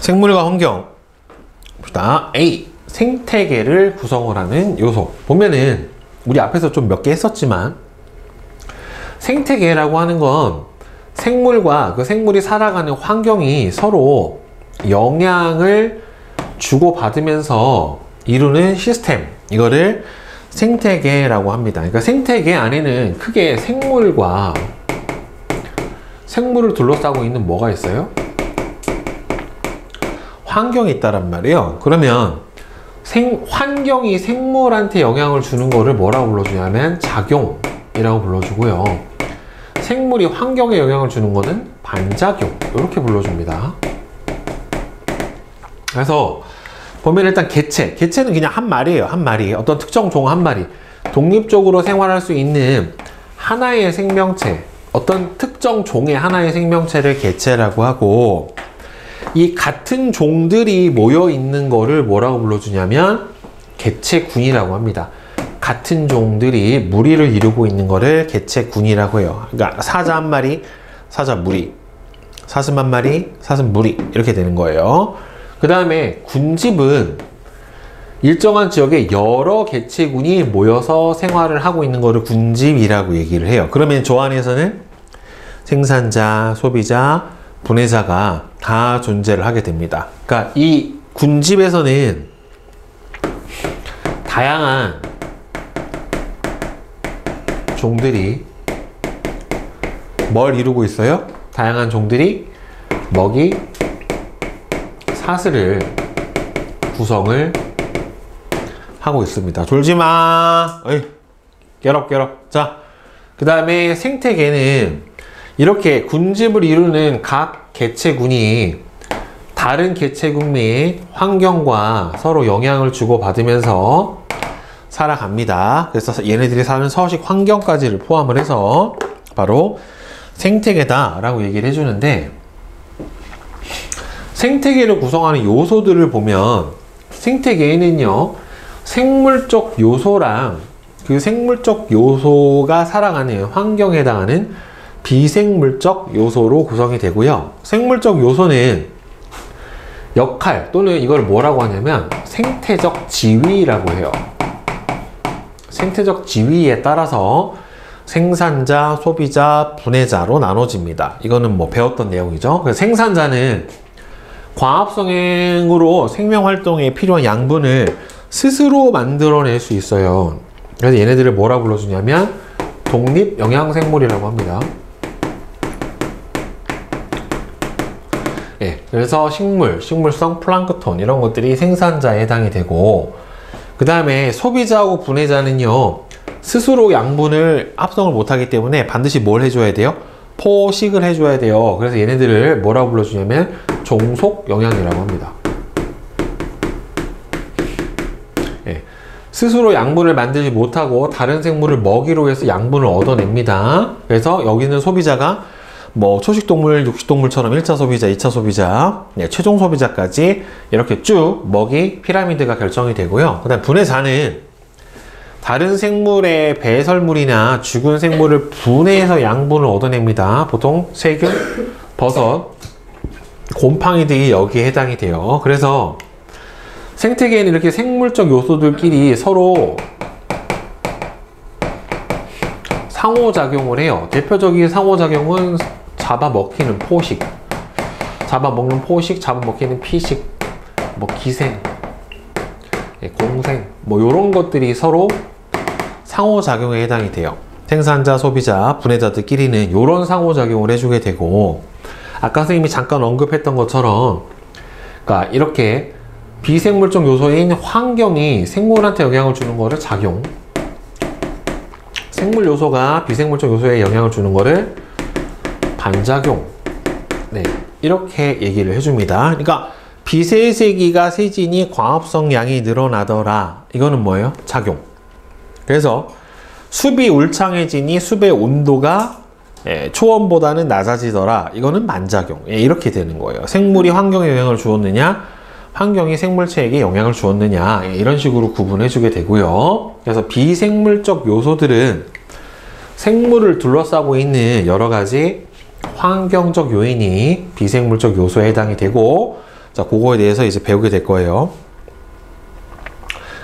생물과 환경. 봅시다. A. 생태계를 구성을 하는 요소. 보면은 우리 앞에서 좀 몇 개 했었지만 생태계라고 하는 건 생물과 그 생물이 살아가는 환경이 서로 영향을 주고받으면서 이루는 시스템, 이거를 생태계라고 합니다. 그러니까 생태계 안에는 크게 생물을 둘러싸고 있는 뭐가 있어요? 환경이 있다란 말이에요. 그러면 환경이 생물한테 영향을 주는 거를 뭐라고 불러주냐면 작용이라고 불러주고요. 생물이 환경에 영향을 주는 거는 반작용, 이렇게 불러줍니다. 그래서 보면 일단 개체는 그냥 한 마리예요. 한 마리. 어떤 특정 종 한 마리. 독립적으로 생활할 수 있는 하나의 생명체, 어떤 특정 종의 하나의 생명체를 개체라고 하고, 이 같은 종들이 모여 있는 거를 뭐라고 불러주냐면 개체군이라고 합니다. 같은 종들이 무리를 이루고 있는 거를 개체군이라고 해요. 그러니까 사자 한 마리, 사자 무리, 사슴 한 마리, 사슴 무리, 이렇게 되는 거예요. 그 다음에 군집은 일정한 지역에 여러 개체군이 모여서 생활을 하고 있는 거를 군집이라고 얘기를 해요. 그러면 저 안에서는 생산자, 소비자, 분해자가 다 존재를 하게 됩니다. 그러니까 이 군집에서는 다양한 종들이 뭘 이루고 있어요? 다양한 종들이 먹이, 사슬을 구성을 하고 있습니다. 졸지마! 깨럽. 자, 그 다음에 생태계는 이렇게 군집을 이루는 각 개체군이 다른 개체군의 환경과 서로 영향을 주고받으면서 살아갑니다. 그래서 얘네들이 사는 서식 환경까지를 포함을 해서 바로 생태계다라고 얘기를 해주는데, 생태계를 구성하는 요소들을 보면 생태계에는요, 생물적 요소랑 그 생물적 요소가 살아가는 환경에 해당하는 비생물적 요소로 구성이 되고요. 생물적 요소는 역할 또는 이걸 뭐라고 하냐면 생태적 지위라고 해요. 생태적 지위에 따라서 생산자, 소비자, 분해자로 나눠집니다. 이거는 뭐 배웠던 내용이죠. 그래서 생산자는 과합성행으로 생명활동에 필요한 양분을 스스로 만들어낼 수 있어요. 그래서 얘네들을 뭐라고 불러주냐면 독립영양생물이라고 합니다. 예, 그래서 식물성 플랑크톤 이런 것들이 생산자에 해당이 되고, 그 다음에 소비자하고 분해자는요, 스스로 양분을 합성을 못하기 때문에 반드시 뭘 해줘야 돼요? 포식을 해줘야 돼요. 그래서 얘네들을 뭐라고 불러주냐면 종속영양이라고 합니다. 예, 스스로 양분을 만들지 못하고 다른 생물을 먹이로 해서 양분을 얻어냅니다. 그래서 여기는 소비자가 뭐 초식동물, 육식동물처럼 1차 소비자, 2차 소비자, 최종 소비자까지 이렇게 쭉 먹이 피라미드가 결정이 되고요. 그 다음 분해자는 다른 생물의 배설물이나 죽은 생물을 분해해서 양분을 얻어냅니다. 보통 세균, 버섯, 곰팡이 등이 여기에 해당이 돼요. 그래서 생태계에는 이렇게 생물적 요소들끼리 서로 상호작용을 해요. 대표적인 상호작용은 잡아먹히는 포식, 잡아먹는 포식, 잡아먹히는 피식, 뭐 기생, 공생, 뭐 요런 것들이 서로 상호작용에 해당이 돼요. 생산자, 소비자, 분해자들끼리는 요런 상호작용을 해주게 되고, 아까 선생님이 잠깐 언급했던 것처럼, 그러니까 이렇게 비생물적 요소인 환경이 생물한테 영향을 주는 거를 작용, 생물 요소가 비생물적 요소에 영향을 주는 거를 반작용, 네, 이렇게 얘기를 해줍니다. 그러니까 비세세기가 세진이 광합성 양이 늘어나더라, 이거는 뭐예요? 작용. 그래서 숲이 울창해지니 숲의 온도가 초원보다는 낮아지더라, 이거는 반작용. 이렇게 되는 거예요. 생물이 환경에 영향을 주었느냐, 환경이 생물체에게 영향을 주었느냐, 이런 식으로 구분해 주게 되고요. 그래서 비생물적 요소들은 생물을 둘러싸고 있는 여러 가지 환경적 요인이 비생물적 요소에 해당이 되고, 자, 그거에 대해서 이제 배우게 될 거예요.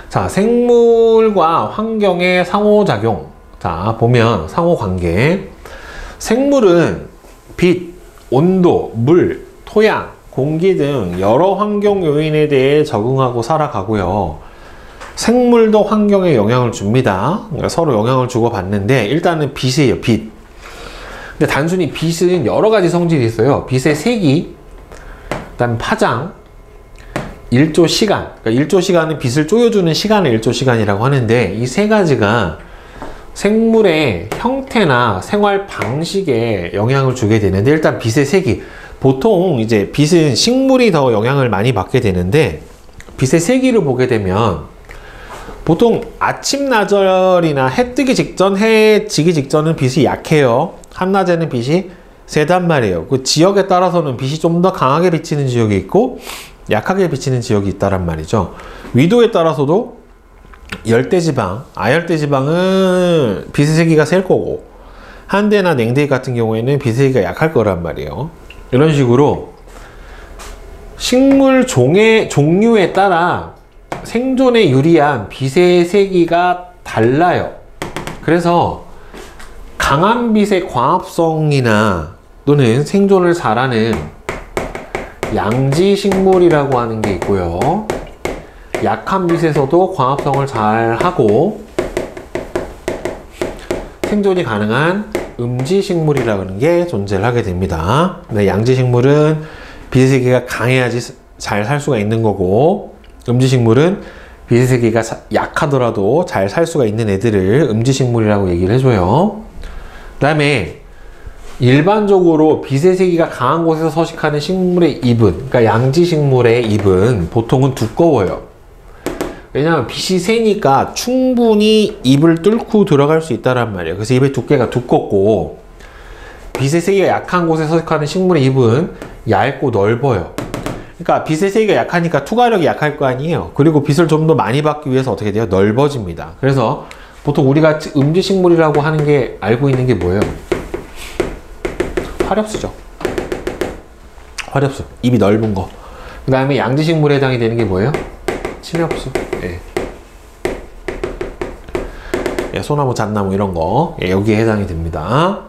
자, 생물과 환경의 상호작용. 자, 보면 상호관계. 생물은 빛, 온도, 물, 토양, 공기 등 여러 환경 요인에 대해 적응하고 살아가고요. 생물도 환경에 영향을 줍니다. 그러니까 서로 영향을 주고받는데, 일단은 빛이에요, 빛. 근데 단순히 빛은 여러 가지 성질이 있어요. 빛의 색이, 그다음에 파장, 일조 시간. 그러니까 일조 시간은 빛을 쪼여주는 시간을 일조 시간이라고 하는데, 이 세 가지가 생물의 형태나 생활 방식에 영향을 주게 되는데, 일단 빛의 색이, 보통 이제 빛은 식물이 더 영향을 많이 받게 되는데, 빛의 세기를 보게 되면 보통 아침나절이나 해 뜨기 직전, 해 지기 직전은 빛이 약해요. 한낮에는 빛이 세단 말이에요. 그 지역에 따라서는 빛이 좀 더 강하게 비치는 지역이 있고 약하게 비치는 지역이 있다란 말이죠. 위도에 따라서도 열대지방, 아열대지방은 빛의 세기가 셀 거고, 한대나 냉대 같은 경우에는 빛의 세기가 약할 거란 말이에요. 이런 식으로 식물 종류에 따라 생존에 유리한 빛의 세기가 달라요. 그래서 강한 빛의 광합성이나 또는 생존을 잘하는 양지식물이라고 하는 게 있고요. 약한 빛에서도 광합성을 잘하고 생존이 가능한 음지식물이라고 하는 게 존재를 하게 됩니다. 네, 양지식물은 빛의 세기가 강해야지 잘 살 수가 있는 거고, 음지식물은 빛의 세기가 약하더라도 잘 살 수가 있는 애들을 음지식물이라고 얘기를 해줘요. 그 다음에 일반적으로 빛의 세기가 강한 곳에서 서식하는 식물의 잎은, 그러니까 양지식물의 잎은 보통은 두꺼워요. 왜냐하면 빛이 세니까 충분히 잎을 뚫고 들어갈 수 있다란 말이에요. 그래서 잎의 두께가 두껍고, 빛의 세기가 약한 곳에 서식하는 식물의 잎은 얇고 넓어요. 그러니까 빛의 세기가 약하니까 투과력이 약할 거 아니에요. 그리고 빛을 좀 더 많이 받기 위해서 어떻게 돼요? 넓어집니다. 그래서 보통 우리가 음지식물이라고 하는 게 알고 있는 게 뭐예요? 화렵수죠. 화렵수. 잎이 넓은 거. 그 다음에 양지식물에 해당이 되는 게 뭐예요? 침엽수. 예. 예, 소나무, 잣나무 이런 거. 예, 여기에 해당이 됩니다.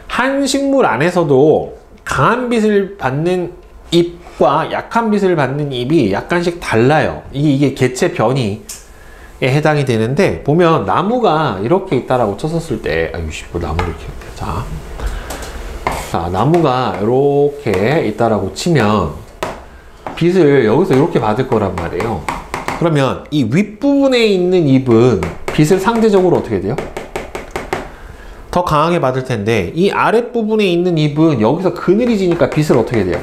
한 식물 안에서도 강한 빛을 받는 잎과 약한 빛을 받는 잎이 약간씩 달라요. 이게 개체 변이에 해당이 되는데, 보면 나무가 이렇게 있다라고 쳤었을 때, 아유씨, 뭐 나무를 이렇게. 자, 나무가 이렇게 있다라고 치면 빛을 여기서 이렇게 받을 거란 말이에요. 그러면 이 윗부분에 있는 잎은 빛을 상대적으로 어떻게 돼요? 더 강하게 받을 텐데, 이 아랫부분에 있는 잎은 여기서 그늘이 지니까 빛을 어떻게 돼요?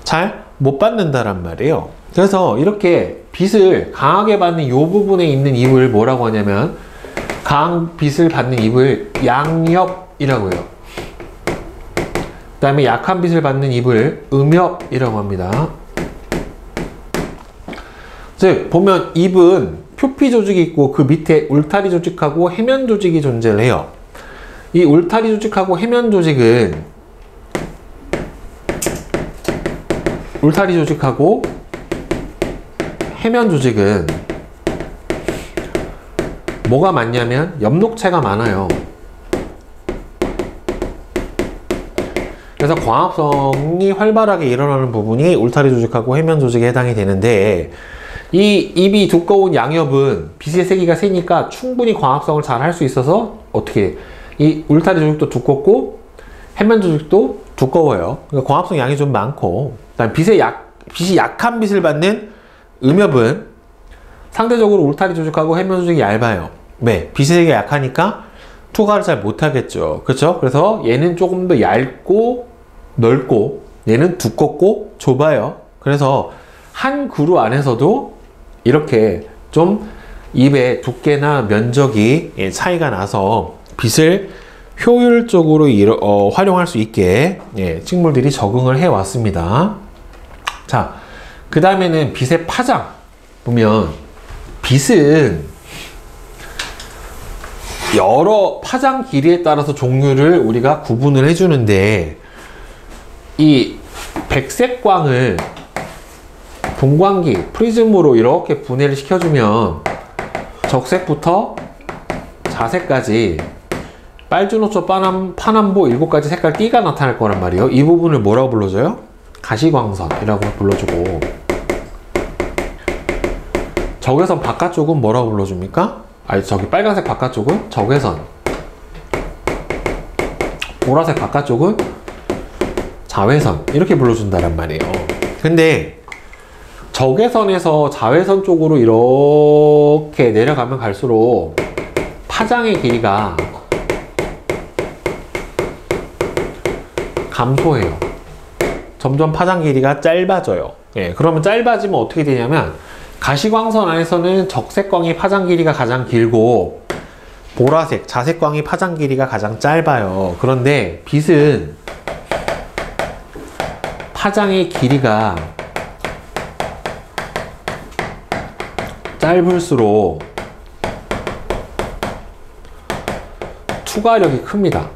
잘 못 받는다란 말이에요. 그래서 이렇게 빛을 강하게 받는 이 부분에 있는 잎을 뭐라고 하냐면, 강한 빛을 받는 잎을 양엽이라고 해요. 그 다음에 약한 빛을 받는 잎을 음엽이라고 합니다. 즉 보면 잎은 표피 조직이 있고, 그 밑에 울타리 조직하고 해면 조직이 존재를 해요. 이 울타리 조직하고 해면 조직은 해면 조직은 뭐가 많냐면 엽록체가 많아요. 그래서 광합성이 활발하게 일어나는 부분이 울타리 조직하고 해면 조직에 해당이 되는데, 이 잎이 두꺼운 양엽은 빛의 세기가 세니까 충분히 광합성을 잘 할 수 있어서 어떻게, 이 울타리 조직도 두껍고 해면 조직도 두꺼워요. 그러니까 광합성 양이 좀 많고, 그다음 빛이 약한 빛을 받는 음엽은 상대적으로 울타리 조직하고 해면 조직이 얇아요. 네, 빛의 세기가 약하니까 투과를 잘 못하겠죠. 그렇죠? 그래서 얘는 조금 더 얇고 넓고, 얘는 두껍고 좁아요. 그래서 한 그루 안에서도 이렇게 좀 잎의 두께나 면적이 차이가 나서 빛을 효율적으로 활용할 수 있게 식물들이 적응을 해 왔습니다. 자, 그 다음에는 빛의 파장. 보면 빛은 여러 파장 길이에 따라서 종류를 우리가 구분을 해주는데, 이 백색광을 분광기, 프리즘으로 이렇게 분해를 시켜주면 적색부터 자색까지 빨주노초, 파남보 7가지 색깔 띠가 나타날 거란 말이에요. 이 부분을 뭐라고 불러줘요? 가시광선이라고 불러주고, 적외선 바깥쪽은 뭐라고 불러줍니까? 아니, 저기 빨간색 바깥쪽은 적외선, 보라색 바깥쪽은 자외선, 이렇게 불러준다란 말이에요. 근데 적외선에서 자외선 쪽으로 이렇게 내려가면 갈수록 파장의 길이가 감소해요. 점점 파장 길이가 짧아져요. 예, 그러면 짧아지면 어떻게 되냐면, 가시광선 안에서는 적색광이 파장 길이가 가장 길고 보라색, 자색광이 파장 길이가 가장 짧아요. 그런데 빛은 파장의 길이가 짧을수록 투과력이 큽니다.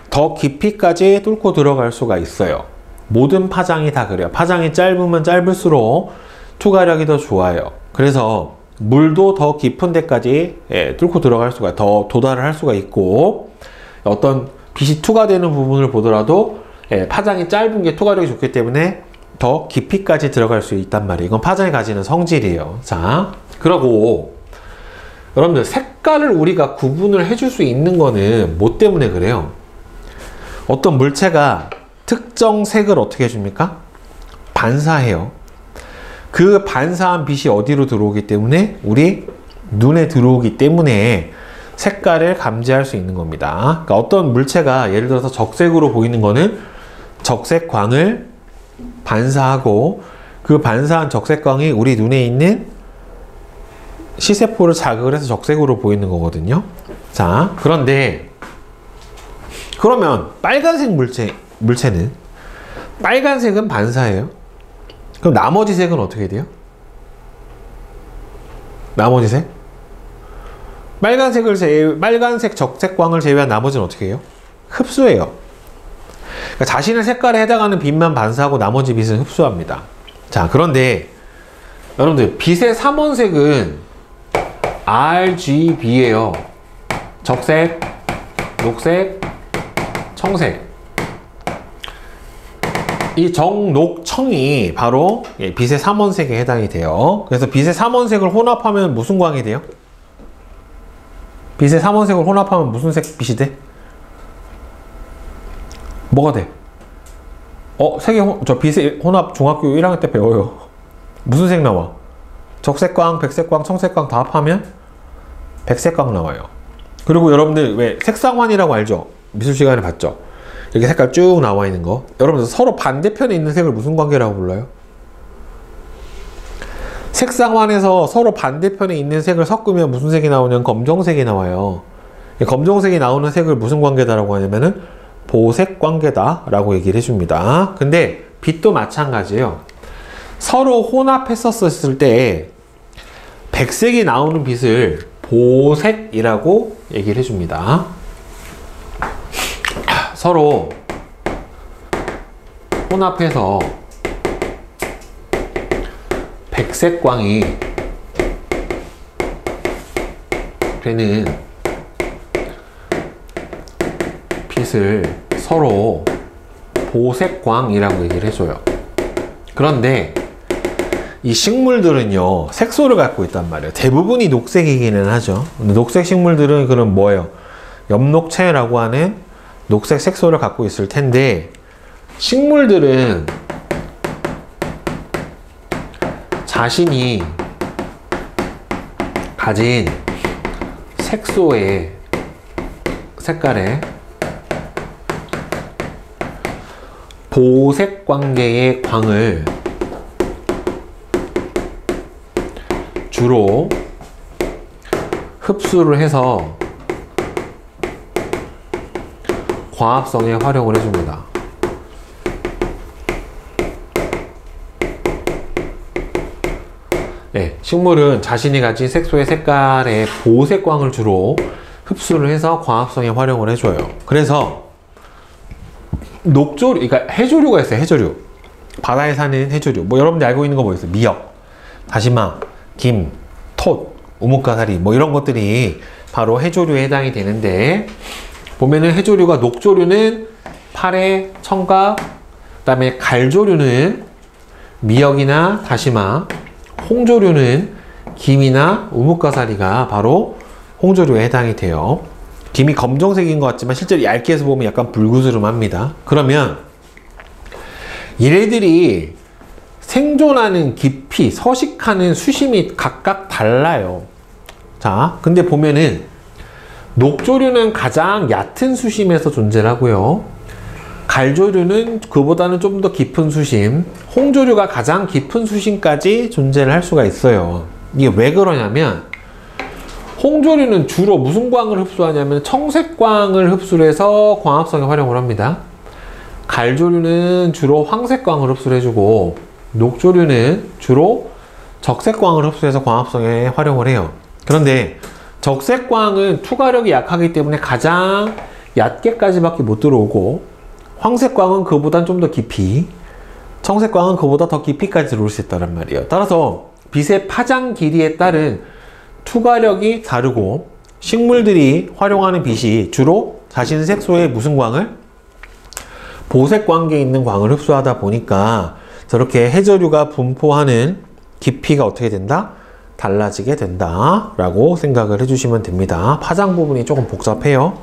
더 깊이까지 뚫고 들어갈 수가 있어요. 모든 파장이 다 그래요. 파장이 짧으면 짧을수록 투과력이 더 좋아요. 그래서 물도 더 깊은 데까지 뚫고 들어갈 수가, 더 도달을 할 수가 있고, 어떤 빛이 투과되는 부분을 보더라도 파장이 짧은 게 투과력이 좋기 때문에 더 깊이까지 들어갈 수 있단 말이에요. 이건 파장이 가지는 성질이에요. 자, 그러고 여러분들, 색깔을 우리가 구분을 해줄 수 있는 거는 뭐 때문에 그래요? 어떤 물체가 특정 색을 어떻게 해줍니까? 반사해요. 그 반사한 빛이 어디로 들어오기 때문에? 우리 눈에 들어오기 때문에 색깔을 감지할 수 있는 겁니다. 그러니까 어떤 물체가 예를 들어서 적색으로 보이는 거는 적색광을 반사하고, 그 반사한 적색광이 우리 눈에 있는 시세포를 자극을 해서 적색으로 보이는 거거든요. 자, 그런데 그러면 빨간색 물체는 빨간색은 반사예요. 그럼 나머지 색은 어떻게 돼요? 나머지 색? 빨간색 적색광을 제외한 나머지는 어떻게 해요? 흡수해요. 그러니까 자신의 색깔에 해당하는 빛만 반사하고 나머지 빛은 흡수합니다. 자, 그런데 여러분들, 빛의 삼원색은 RGB예요. 적색, 녹색, 청색. 이 적녹청이 바로 빛의 삼원색에 해당이 돼요. 그래서 빛의 삼원색을 혼합하면 무슨 광이 돼요? 빛의 삼원색을 혼합하면 무슨 색 빛이 돼? 뭐가 돼? 저 빛의 혼합 중학교 1학년 때 배워요. 무슨 색 나와? 적색광, 백색광, 청색광 다 합하면 백색광 나와요. 그리고 여러분들 왜 색상환이라고 알죠? 미술 시간에 봤죠? 이렇게 색깔 쭉 나와 있는 거. 여러분들 서로 반대편에 있는 색을 무슨 관계라고 불러요? 색상환에서 서로 반대편에 있는 색을 섞으면 무슨 색이 나오냐면 검정색이 나와요. 검정색이 나오는 색을 무슨 관계다라고 하냐면은 보색 관계다 라고 얘기를 해줍니다. 근데 빛도 마찬가지예요. 서로 혼합했었을 때 백색이 나오는 빛을 보색이라고 얘기를 해줍니다. 서로 혼합해서 백색광이 되는 빛을 서로 보색광이라고 얘기를 해줘요. 그런데 이 식물들은요, 색소를 갖고 있단 말이에요. 대부분이 녹색이기는 하죠. 근데 녹색 식물들은 그럼 뭐예요? 엽록체라고 하는 녹색 색소를 갖고 있을 텐데, 식물들은 자신이 가진 색소의 색깔에 보색 관계의 광을 주로 흡수를 해서 광합성에 활용을 해줍니다. 네, 식물은 자신이 가진 색소의 색깔의 보색광을 주로 흡수를 해서 광합성에 활용을 해줘요. 그래서 녹조류, 그러니까 해조류가 있어요. 해조류. 바다에 사는 해조류. 뭐 여러분들 알고 있는 거 뭐 있어요? 미역, 다시마, 김, 톳, 우뭇가사리 뭐 이런 것들이 바로 해조류에 해당이 되는데, 보면은 해조류가 녹조류는 파래, 청각, 그 다음에 갈조류는 미역이나 다시마, 홍조류는 김이나 우뭇가사리가 바로 홍조류에 해당이 돼요. 김이 검정색인 것 같지만 실제로 얇게 해서 보면 약간 불구스름합니다. 그러면 얘네들이 생존하는 깊이, 서식하는 수심이 각각 달라요. 자, 근데 보면은 녹조류는 가장 얕은 수심에서 존재를 하고요. 갈조류는 그보다는 좀 더 깊은 수심, 홍조류가 가장 깊은 수심까지 존재를 할 수가 있어요. 이게 왜 그러냐면, 홍조류는 주로 무슨 광을 흡수하냐면 청색광을 흡수를 해서 광합성에 활용을 합니다. 갈조류는 주로 황색광을 흡수를 해주고, 녹조류는 주로 적색광을 흡수해서 광합성에 활용을 해요. 그런데 적색광은 투과력이 약하기 때문에 가장 얕게까지밖에 못 들어오고, 황색광은 그보단 좀 더 깊이, 청색광은 그보다 더 깊이까지 들어올 수 있다는 말이에요. 따라서 빛의 파장 길이에 따른 투과력이 다르고, 식물들이 활용하는 빛이 주로 자신 색소의 무슨 광을? 보색 관계에 있는 광을 흡수하다 보니까 저렇게 해조류가 분포하는 깊이가 어떻게 된다? 달라지게 된다 라고 생각을 해주시면 됩니다. 파장 부분이 조금 복잡해요.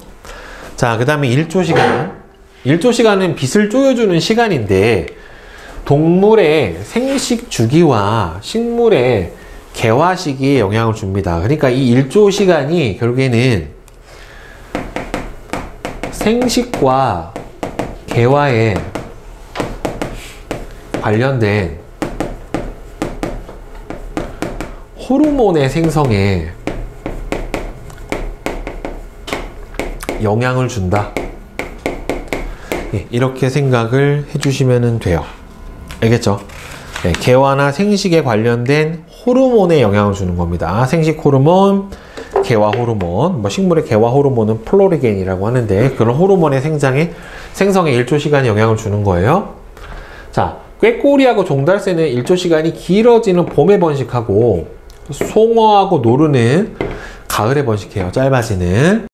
자, 그 다음에 1조 시간. 1조 시간은 빛을 쪼여주는 시간인데, 동물의 생식 주기와 식물의 개화 시기에 영향을 줍니다. 그러니까 이 1조 시간이 결국에는 생식과 개화에 관련된 호르몬의 생성에 영향을 준다. 이렇게 생각을 해주시면 돼요. 알겠죠? 네, 개화나 생식에 관련된 호르몬에 영향을 주는 겁니다. 생식 호르몬, 개화 호르몬, 뭐 식물의 개화 호르몬은 플로리겐이라고 하는데, 그런 호르몬의 생성에 1조 시간이 영향을 주는 거예요. 자, 꾀꼬리하고 종달새는 1조 시간이 길어지는 봄에 번식하고, 송어하고 노루는 가을에 번식해요. 짧아지는.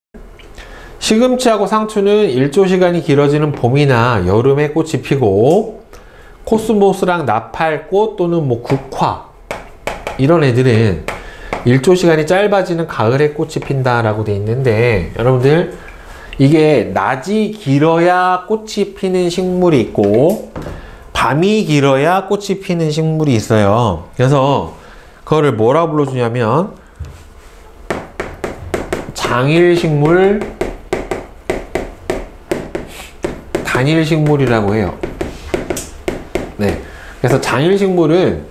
시금치하고 상추는 1조 시간이 길어지는 봄이나 여름에 꽃이 피고, 코스모스랑 나팔꽃 또는 뭐 국화, 이런 애들은 1조 시간이 짧아지는 가을에 꽃이 핀다라고 돼 있는데, 여러분들 이게 낮이 길어야 꽃이 피는 식물이 있고 밤이 길어야 꽃이 피는 식물이 있어요. 그래서 그거를 뭐라 불러주냐면 장일식물, 단일식물이라고 해요. 네, 그래서 장일식물은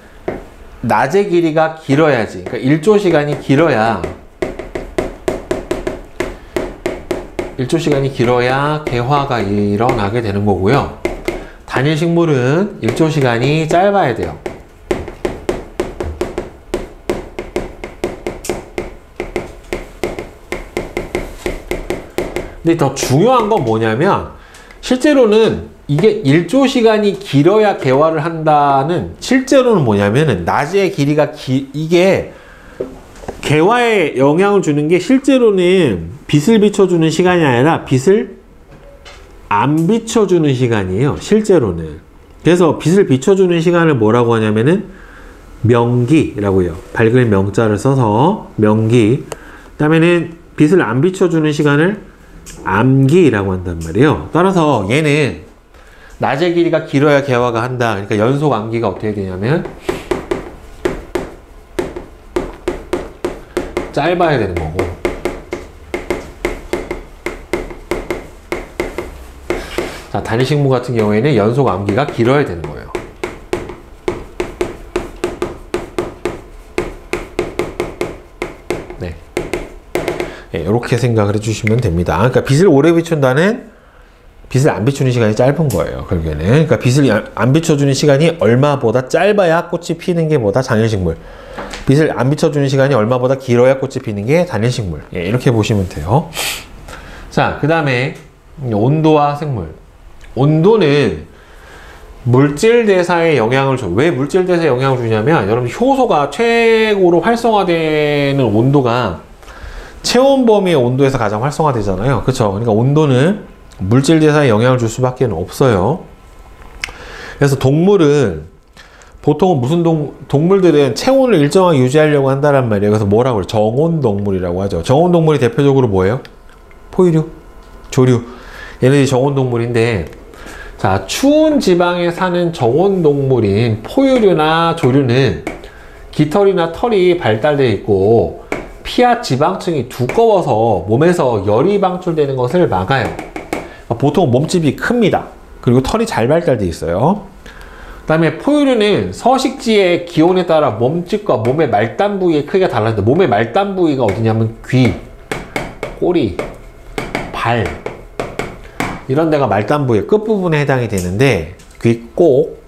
낮의 길이가 길어야지, 그러니까 1조 시간이 길어야, 1조 시간이 길어야 개화가 일어나게 되는 거고요. 단일식물은 1조 시간이 짧아야 돼요. 근데 더 중요한 건 뭐냐면, 실제로는 이게 1조 시간이 길어야 개화를 한다는, 실제로는 뭐냐면은 낮의 길이가 이게 개화에 영향을 주는 게 실제로는 빛을 비춰주는 시간이 아니라 빛을 안 비춰주는 시간이에요. 실제로는. 그래서 빛을 비춰주는 시간을 뭐라고 하냐면은 명기라고 해요. 밝은 명자를 써서 명기. 그다음에는 빛을 안 비춰주는 시간을 암기라고 한단 말이에요. 따라서 얘는 낮의 길이가 길어야 개화가 한다. 그러니까 연속 암기가 어떻게 되냐면 짧아야 되는 거고, 자, 단일식물 같은 경우에는 연속 암기가 길어야 되는 거예요. 네. 네, 이렇게 생각을 해주시면 됩니다. 그러니까 빛을 오래 비춘다는, 빛을 안 비추는 시간이 짧은 거예요. 결국에는. 그러니까 빛을 안 비춰주는 시간이 얼마보다 짧아야 꽃이 피는 게 뭐다? 장일식물. 빛을 안 비춰주는 시간이 얼마보다 길어야 꽃이 피는 게 단일식물. 예, 이렇게 보시면 돼요. 자, 그 다음에 온도와 생물. 온도는 물질 대사에 영향을 줘. 왜 물질 대사에 영향을 주냐면, 여러분 효소가 최고로 활성화되는 온도가 체온 범위의 온도에서 가장 활성화되잖아요. 그쵸? 그러니까 온도는 물질 대사에 영향을 줄 수밖에 없어요. 그래서 동물은 보통은 무슨 동물들은 체온을 일정하게 유지하려고 한다란 말이에요. 그래서 뭐라고 그래요? 정온 동물이라고 하죠. 정온 동물이 대표적으로 뭐예요? 포유류, 조류. 얘네들이 정온 동물인데, 자, 추운 지방에 사는 정온 동물인 포유류나 조류는 깃털이나 털이 발달되어 있고 피하 지방층이 두꺼워서 몸에서 열이 방출되는 것을 막아요. 보통 몸집이 큽니다. 그리고 털이 잘 발달되어 있어요. 그 다음에 포유류는 서식지의 기온에 따라 몸집과 몸의 말단 부위의 크기가 달라집니다. 몸의 말단 부위가 어디냐면 귀, 꼬리, 발, 이런 데가 말단부의 끝부분에 해당이 되는데, 귀, 코,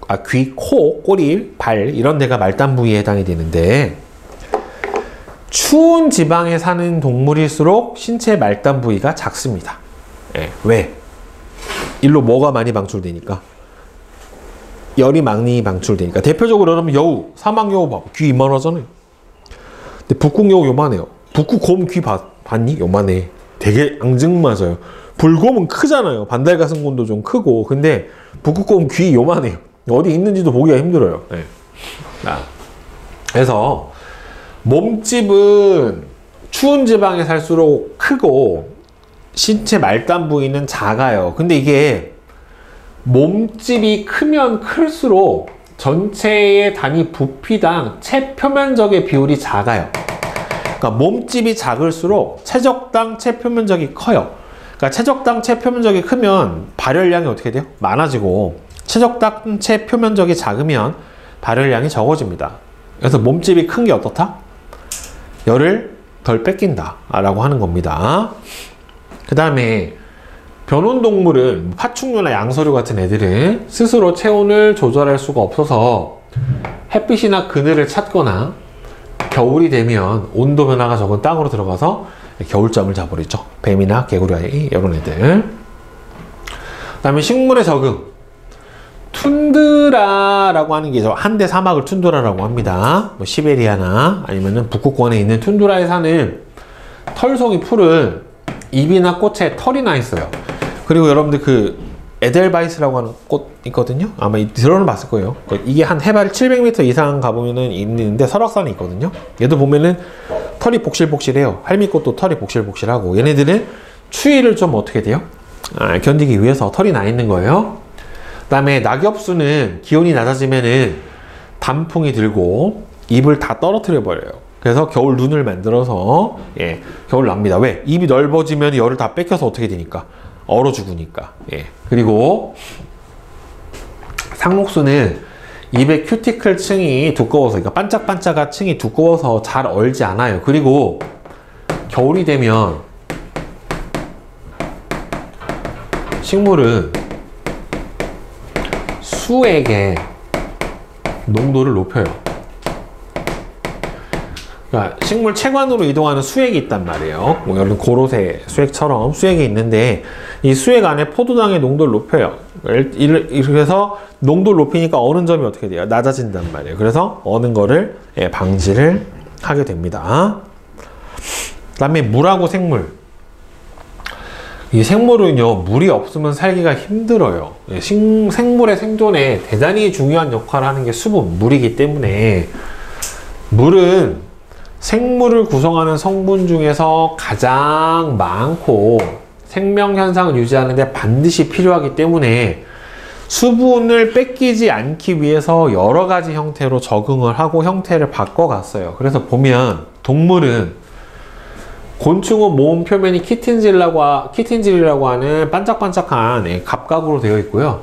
꼬리, 발, 이런 데가 말단부위에 해당이 되는데, 추운 지방에 사는 동물일수록 신체 말단부위가 작습니다. 예, 왜? 일로 뭐가 많이 방출되니까? 열이 많이 방출되니까. 대표적으로 여러분 여우, 사막여우 봐봐. 귀 이만하잖아요. 근데 북극여우 요만해요. 북극곰 귀 봤니? 요만해. 되게 앙증맞아요. 불곰은 크잖아요. 반달가슴곰도 좀 크고. 근데 북극곰 귀 요만해요. 어디 있는지도 보기가 힘들어요. 네. 그래서 몸집은 추운 지방에 살수록 크고 신체 말단 부위는 작아요. 근데 이게 몸집이 크면 클수록 전체의 단위 부피당 체표면적의 비율이 작아요. 그러니까 몸집이 작을수록 체적당 체표면적이 커요. 그러니까 체적당 체표면적이 크면 발열량이 어떻게 돼요? 많아지고, 체적당 체표면적이 작으면 발열량이 적어집니다. 그래서 몸집이 큰 게 어떻다? 열을 덜 뺏긴다 라고 하는 겁니다. 그 다음에 변온동물은 파충류나 양서류 같은 애들은 스스로 체온을 조절할 수가 없어서 햇빛이나 그늘을 찾거나 겨울이 되면 온도 변화가 적은 땅으로 들어가서 겨울잠을 자버리죠. 뱀이나 개구리, 이런 애들. 그 다음에 식물의 적응. 툰드라라고 하는 게 한대 사막을 툰드라라고 합니다. 뭐 시베리아나 아니면은 북극권에 있는 툰드라에 사는 털송이 풀은 잎이나 꽃에 털이 나 있어요. 그리고 여러분들 그 에델바이스라고 하는 꽃 있거든요. 아마 들어는 봤을 거예요. 이게 한 해발 700m 이상 가보면은 있는데 설악산에 있거든요. 얘도 보면은 털이 복실복실해요. 할미꽃도 털이 복실복실하고, 얘네들은 추위를 좀 어떻게 돼요? 견디기 위해서 털이 나 있는 거예요. 그 다음에 낙엽수는 기온이 낮아지면은 단풍이 들고 잎을 다 떨어뜨려 버려요. 그래서 겨울 눈을 만들어서 겨울 납니다. 왜? 잎이 넓어지면 열을 다 뺏겨서 어떻게 되니까? 얼어 죽으니까. 그리고 상록수는 잎의 큐티클 층이 두꺼워서, 그러니까 반짝반짝한 층이 두꺼워서 잘 얼지 않아요. 그리고 겨울이 되면 식물은 수액의 농도를 높여요. 그러니까 식물 체관으로 이동하는 수액이 있단 말이에요. 뭐 여러분 고로쇠 수액처럼 수액이 있는데, 이 수액 안에 포도당의 농도를 높여요. 그래서 농도를 높이니까 어는 점이 어떻게 돼요? 낮아진단 말이에요. 그래서 어는 거를 방지를 하게 됩니다. 그 다음에 물하고 생물. 이 생물은요, 물이 없으면 살기가 힘들어요. 생물의 생존에 대단히 중요한 역할을 하는 게 수분, 물이기 때문에 물은 생물을 구성하는 성분 중에서 가장 많고 생명 현상을 유지하는 데 반드시 필요하기 때문에 수분을 뺏기지 않기 위해서 여러 가지 형태로 적응을 하고 형태를 바꿔갔어요. 그래서 보면 동물은 곤충은 몸 표면이 키틴질이라고 하는 반짝반짝한 갑각으로 되어 있고요.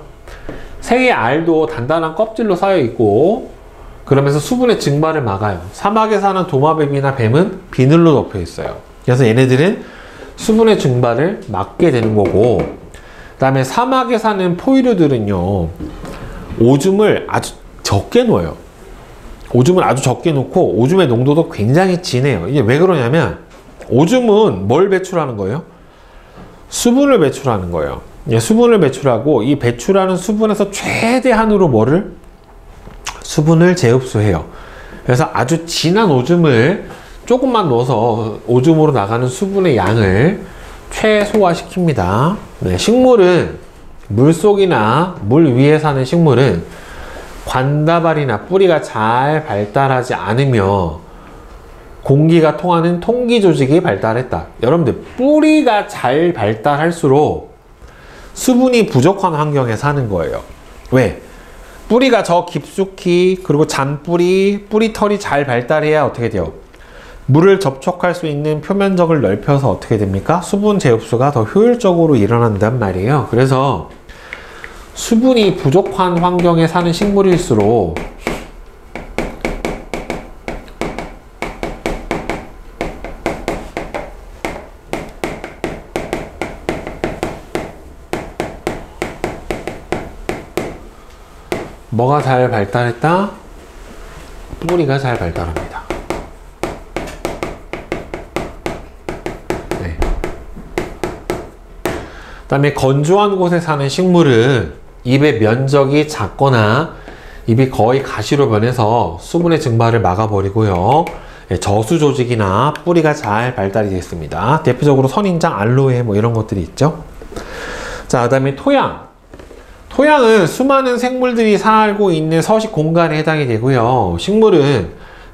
새의 알도 단단한 껍질로 쌓여 있고, 그러면서 수분의 증발을 막아요. 사막에 사는 도마뱀이나 뱀은 비늘로 덮여 있어요. 그래서 얘네들은 수분의 증발을 막게 되는 거고, 그 다음에 사막에 사는 포유류들은요, 오줌을 아주 적게 넣어요. 오줌을 아주 적게 넣고 오줌의 농도도 굉장히 진해요. 이게 왜 그러냐면, 오줌은 뭘 배출하는 거예요? 수분을 배출하는 거예요. 수분을 배출하고 이 배출하는 수분에서 최대한으로 뭐를? 수분을 재흡수해요. 그래서 아주 진한 오줌을 조금만 넣어서 오줌으로 나가는 수분의 양을 최소화시킵니다. 네, 식물은 물속이나 물 위에 사는 식물은 관다발이나 뿌리가 잘 발달하지 않으며 공기가 통하는 통기 조직이 발달했다. 여러분들, 뿌리가 잘 발달할수록 수분이 부족한 환경에 사는 거예요. 왜? 뿌리가 저 깊숙이, 그리고 잔뿌리, 뿌리털이 잘 발달해야 어떻게 돼요? 물을 접촉할 수 있는 표면적을 넓혀서 어떻게 됩니까? 수분 재흡수가 더 효율적으로 일어난단 말이에요. 그래서 수분이 부족한 환경에 사는 식물일수록 뭐가 잘 발달했다? 뿌리가 잘 발달합니다. 네. 그 다음에 건조한 곳에 사는 식물은 입의 면적이 작거나 입이 거의 가시로 변해서 수분의 증발을 막아버리고요. 저수 조직이나 뿌리가 잘 발달이 됐습니다. 대표적으로 선인장, 알로에 뭐 이런 것들이 있죠. 자, 그 다음에 토양. 토양은 수많은 생물들이 살고 있는 서식 공간에 해당이 되고요. 식물은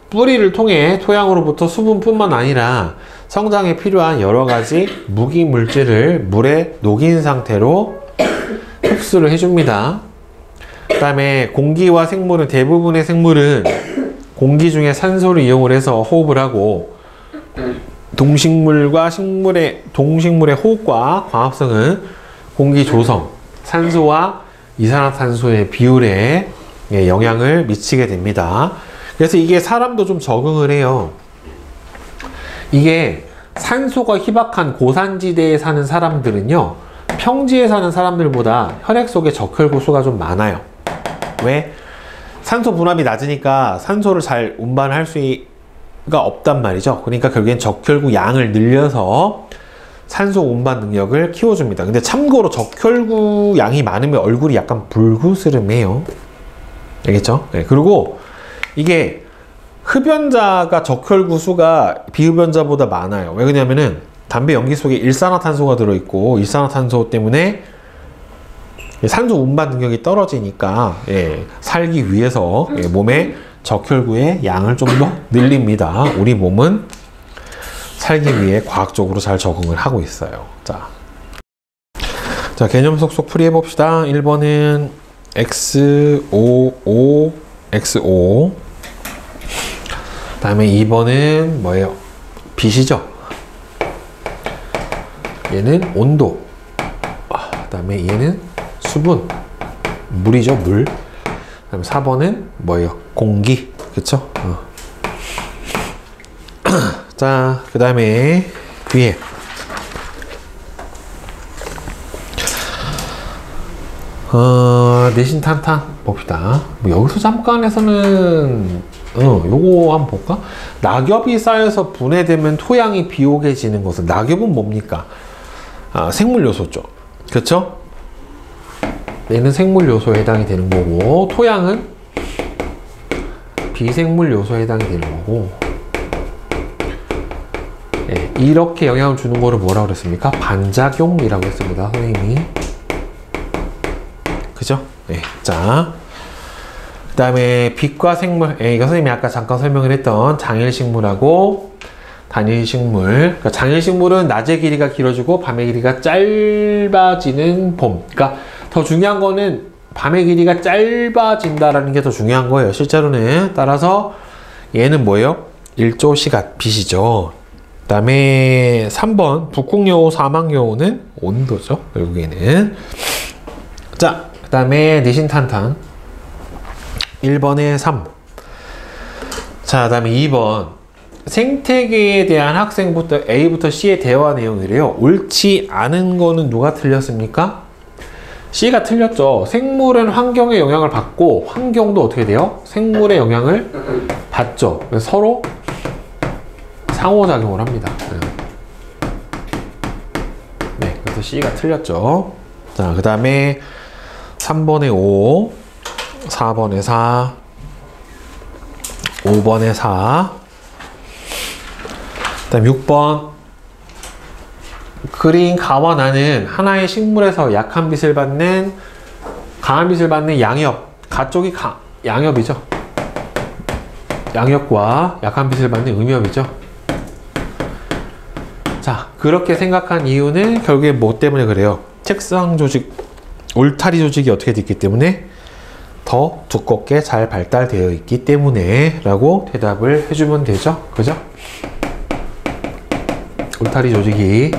뿌리를 통해 토양으로부터 수분뿐만 아니라 성장에 필요한 여러 가지 무기 물질을 물에 녹인 상태로 흡수를 해줍니다. 그 다음에 공기와 생물은, 대부분의 생물은 공기 중에 산소를 이용을 해서 호흡을 하고, 동식물의 호흡과 광합성은 공기 조성, 산소와 이산화탄소의 비율에 영향을 미치게 됩니다. 그래서 이게 사람도 좀 적응을 해요. 이게 산소가 희박한 고산지대에 사는 사람들은요, 평지에 사는 사람들보다 혈액 속에 적혈구수가 좀 많아요. 왜? 산소 분압이 낮으니까 산소를 잘 운반할 수가 없단 말이죠. 그러니까 결국엔 적혈구 양을 늘려서 산소 운반 능력을 키워줍니다. 근데 참고로 적혈구 양이 많으면 얼굴이 약간 불그스름해요. 알겠죠? 네, 그리고 이게 흡연자가 적혈구 수가 비흡연자보다 많아요. 왜 그러냐면은 담배 연기 속에 일산화탄소가 들어있고, 일산화탄소 때문에 산소 운반 능력이 떨어지니까 살기 위해서 몸에 적혈구의 양을 좀 더 늘립니다. 우리 몸은 살기 위해 과학적으로 잘 적응을 하고 있어요. 자, 개념 속속 풀이 해봅시다. 1번은 XOO, XO. 그 다음에 2번은 뭐예요? 빛이죠. 얘는 온도. 그 다음에 얘는 수분. 물이죠, 물. 그 다음에 4번은 뭐예요? 공기. 그쵸? 자, 그 다음에 위에 내신 탄탄 봅시다. 뭐 여기서 잠깐에서는 요거 한번 볼까? 낙엽이 쌓여서 분해되면 토양이 비옥해지는 것은, 낙엽은 뭡니까? 생물 요소죠. 그쵸? 얘는 생물 요소에 해당이 되는 거고, 토양은 비생물 요소에 해당이 되는 거고, 이렇게 영향을 주는 거를 뭐라고 그랬습니까? 반작용이라고 했습니다, 선생님이. 그죠? 자, 그 다음에 빛과 생물, 이거 선생님이 아까 잠깐 설명을 했던 장일식물하고 단일식물. 그러니까 장일식물은 낮의 길이가 길어지고 밤의 길이가 짧아지는 봄. 그러니까 더 중요한 거는 밤의 길이가 짧아진다라는 게 더 중요한 거예요, 실제로는. 따라서 얘는 뭐예요? 일조시간, 빛이죠. 그 다음에 3번 북극여우, 사막여우는 온도죠, 결국에는. 자, 그 다음에 내신탄탄 1번에 3. 자, 그 다음에 2번 생태계에 대한 학생부터 A부터 C의 대화 내용이래요. 옳지 않은 거는 누가 틀렸습니까? C가 틀렸죠. 생물은 환경의 영향을 받고 환경도 어떻게 돼요? 생물의 영향을 받죠. 그래서 서로 상호작용을 합니다. 네, 그래서 C가 틀렸죠. 자, 그 다음에 3번에 5, 4번에 4, 5번에 4, 그 다음 6번. 그린 가와 나는 하나의 식물에서 약한 빛을 받는, 강한 빛을 받는 양엽. 가 쪽이 양엽이죠. 양엽과 약한 빛을 받는 음엽이죠. 자, 그렇게 생각한 이유는 결국에 뭐 때문에 그래요? 책상 조직, 울타리 조직이 어떻게 돼 있기 때문에 더 두껍게 잘 발달되어 있기 때문에 라고 대답을 해주면 되죠. 그죠? 울타리 조직이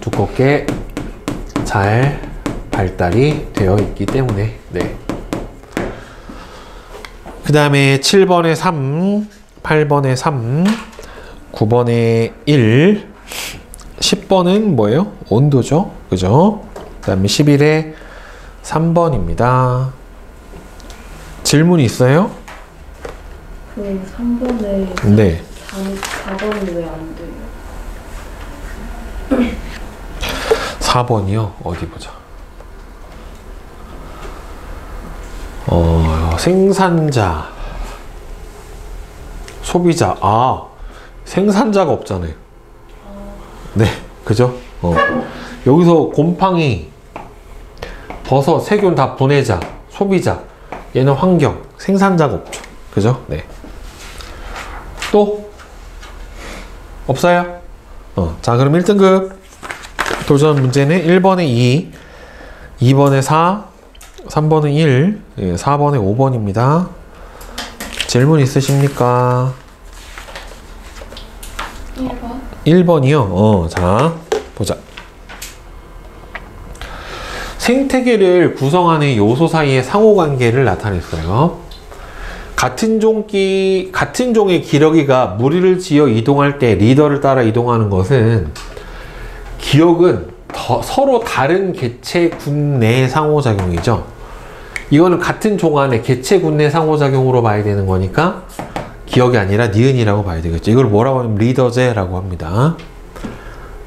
두껍게 잘 발달이 되어 있기 때문에. 네. 그 다음에 7번에 3, 8번에 3, 9번에 1, 10번은 뭐예요? 온도죠. 그죠? 그 다음에 11에 3번입니다. 질문이 있어요? 그 3번에 네. 4번이 왜 안 돼요? 4번이요? 어디 보자. 생산자, 소비자. 아, 생산자가 없잖아요. 네, 그죠? 여기서 곰팡이, 버섯, 세균 다 분해자, 소비자. 얘는 환경, 생산자가 없죠. 그죠? 네. 또? 없어요? 자, 그럼 1등급 도전 문제는 1번에 2, 2번에 4, 3번은 1, 4번에 5번입니다. 질문 있으십니까? 1번? 1번이요? 자, 보자. 생태계를 구성하는 요소 사이의 상호관계를 나타냈어요. 같은 종의 기러기가 무리를 지어 이동할 때 리더를 따라 이동하는 것은 기억은 서로 다른 개체군 내 상호작용이죠. 이거는 같은 종 안에 개체군 내 상호작용으로 봐야 되는 거니까 기억이 아니라 니은이라고 봐야 되겠죠. 이걸 뭐라고 하면 리더제라고 합니다.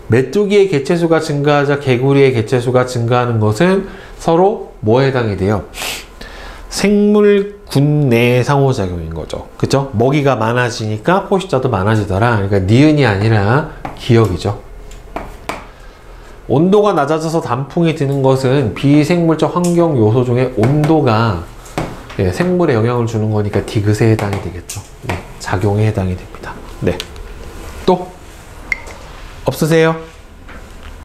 메뚜기의 개체수가 증가하자 개구리의 개체수가 증가하는 것은 서로 뭐에 해당이 돼요? 생물군 내 상호작용인 거죠. 그죠? 먹이가 많아지니까 포식자도 많아지더라. 그러니까 니은이 아니라 기억이죠. 온도가 낮아져서 단풍이 드는 것은 비생물적 환경 요소 중에 온도가 생물에 영향을 주는 거니까 디귿에 해당이 되겠죠. 네, 작용에 해당이 됩니다. 네. 또? 없으세요?